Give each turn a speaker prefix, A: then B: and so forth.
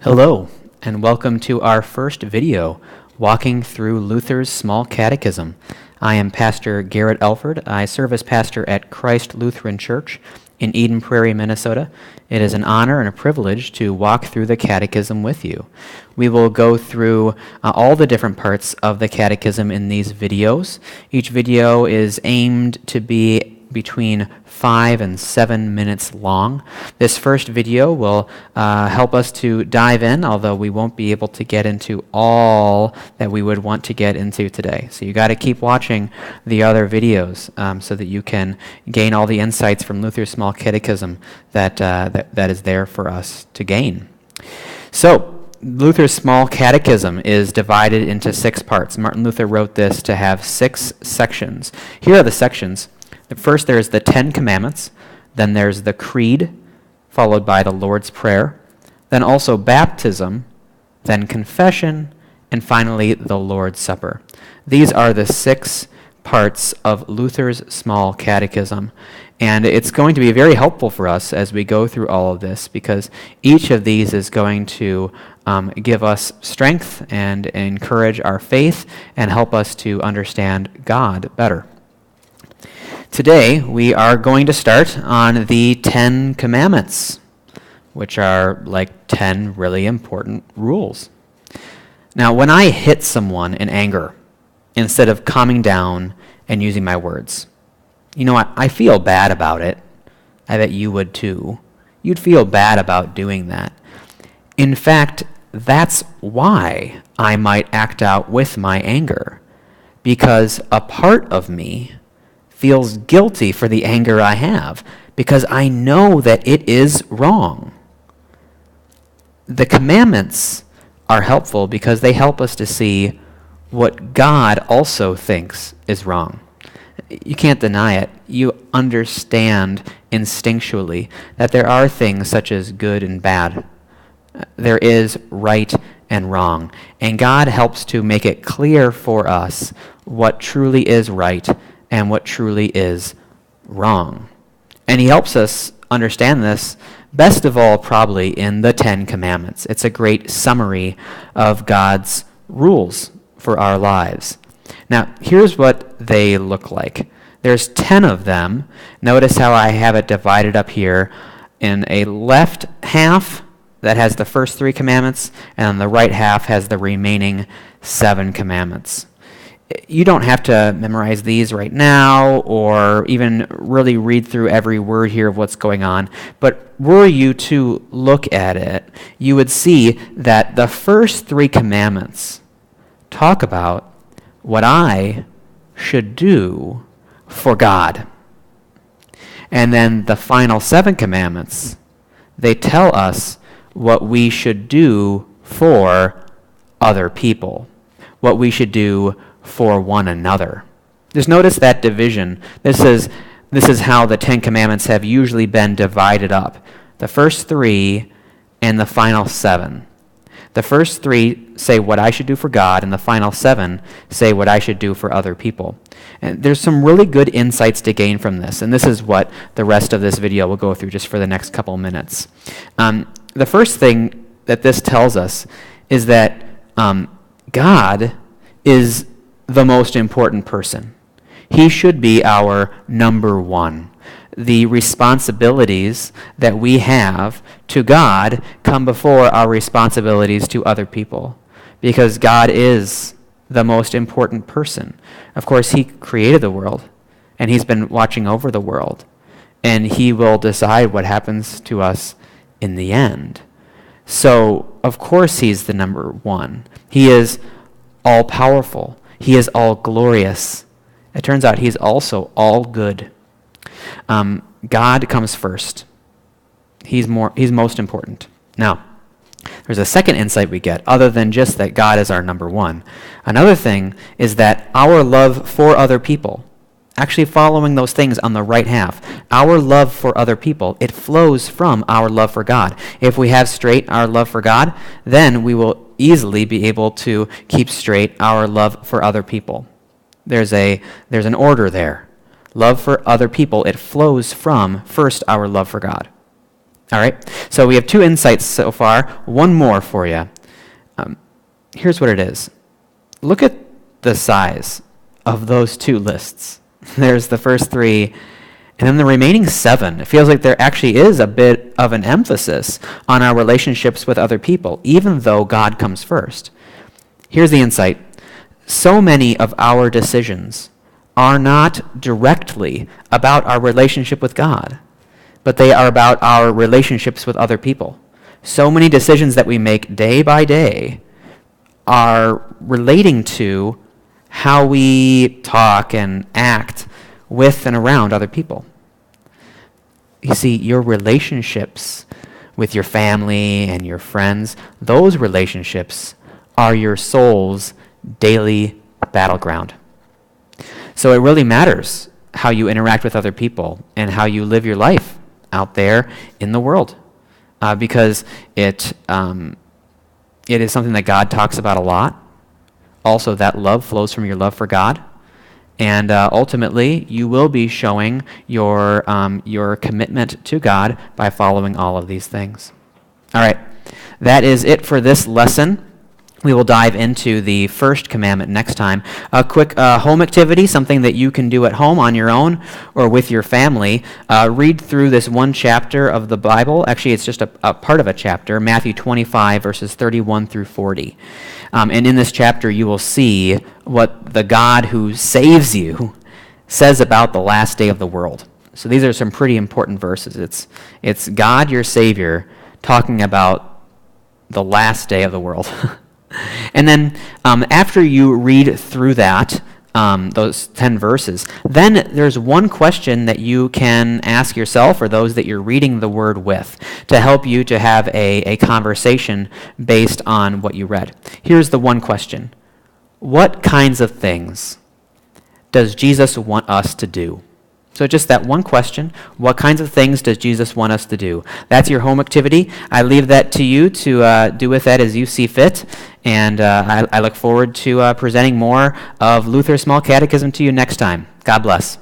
A: Hello, and welcome to our first video, walking through Luther's Small Catechism. I am Pastor Garrett Elford. I serve as pastor at Christ Lutheran Church in Eden Prairie, Minnesota. It is an honor and a privilege to walk through the Catechism with you. We will go through all the different parts of the Catechism in these videos. Each video is aimed to be between 5 and 7 minutes long. This first video will help us to dive in, although we won't be able to get into all that we would want to get into today. So you got to keep watching the other videos so that you can gain all the insights from Luther's Small Catechism that is there for us to gain. So Luther's Small Catechism is divided into 6 parts. Martin Luther wrote this to have 6 sections. Here are the sections. First, there's the 10 Commandments, then there's the Creed, followed by the Lord's Prayer, then also baptism, then confession, and finally the Lord's Supper. These are the 6 parts of Luther's Small Catechism, and it's going to be very helpful for us as we go through all of this, because each of these is going to give us strength and encourage our faith and help us to understand God better. Today, we are going to start on the 10 Commandments, which are like 10 really important rules. Now, when I hit someone in anger, instead of calming down and using my words, you know what? I feel bad about it. I bet you would too. You'd feel bad about doing that. In fact, that's why I might act out with my anger, because a part of me feels guilty for the anger I have, because I know that it is wrong. The commandments are helpful because they help us to see what God also thinks is wrong. You can't deny it. You understand instinctually that there are things such as good and bad. There is right and wrong. And God helps to make it clear for us what truly is right and what truly is wrong. And he helps us understand this best of all probably in the 10 Commandments. It's a great summary of God's rules for our lives. Now, here's what they look like. There's 10 of them. Notice how I have it divided up here in a left half that has the first 3 commandments, and the right half has the remaining 7 commandments. You don't have to memorize these right now or even really read through every word here of what's going on, but were you to look at it, you would see that the first 3 commandments talk about what I should do for God. And then the final 7 commandments, they tell us what we should do for other people, what we should do for one another. Just notice that division. This is how the 10 Commandments have usually been divided up. The first 3 and the final 7. The first 3 say what I should do for God, and the final 7 say what I should do for other people. And there's some really good insights to gain from this, and this is what the rest of this video will go through just for the next couple minutes. The first thing that this tells us is that God is the most important person. He should be our number one. The responsibilities that we have to God come before our responsibilities to other people, because God is the most important person. Of course, he created the world, and he's been watching over the world, and he will decide what happens to us in the end. So, of course, he's the number one. He is all-powerful. He is all glorious. It turns out he's also all good. God comes first. He's most important. Now, there's a second insight we get, other than just that God is our number one. Another thing is that our love for other people, actually following those things on the right half, our love for other people, it flows from our love for God. If we have straight our love for God, then we will easily be able to keep straight our love for other people. There's an order there. Love for other people, it flows from first our love for God. All right, so we have 2 insights so far. One more for you. Here's what it is. Look at the size of those 2 lists. There's the first 3, and then the remaining 7. It feels like there actually is a bit of an emphasis on our relationships with other people, even though God comes first. Here's the insight. So many of our decisions are not directly about our relationship with God, but they are about our relationships with other people. So many decisions that we make day by day are relating to how we talk and act with and around other people. You see, your relationships with your family and your friends, those relationships are your soul's daily battleground. So it really matters how you interact with other people and how you live your life out there in the world, because it is something that God talks about a lot. Also, that love flows from your love for God, and ultimately, you will be showing your commitment to God by following all of these things. All right, that is it for this lesson. We will dive into the first commandment next time. A quick home activity, something that you can do at home on your own or with your family. Read through this one chapter of the Bible. Actually, it's just a part of a chapter, Matthew 25, verses 31 through 40. And in this chapter, you will see what the God who saves you says about the last day of the world. So these are some pretty important verses. It's God, your Savior, talking about the last day of the world. And then after you read through that, those 10 verses, then there's one question that you can ask yourself or those that you're reading the Word with to help you to have a conversation based on what you read. Here's the one question. What kinds of things does Jesus want us to do? So just that one question, what kinds of things does Jesus want us to do? That's your home activity. I leave that to you to do with that as you see fit, and I look forward to presenting more of Luther's Small Catechism to you next time. God bless.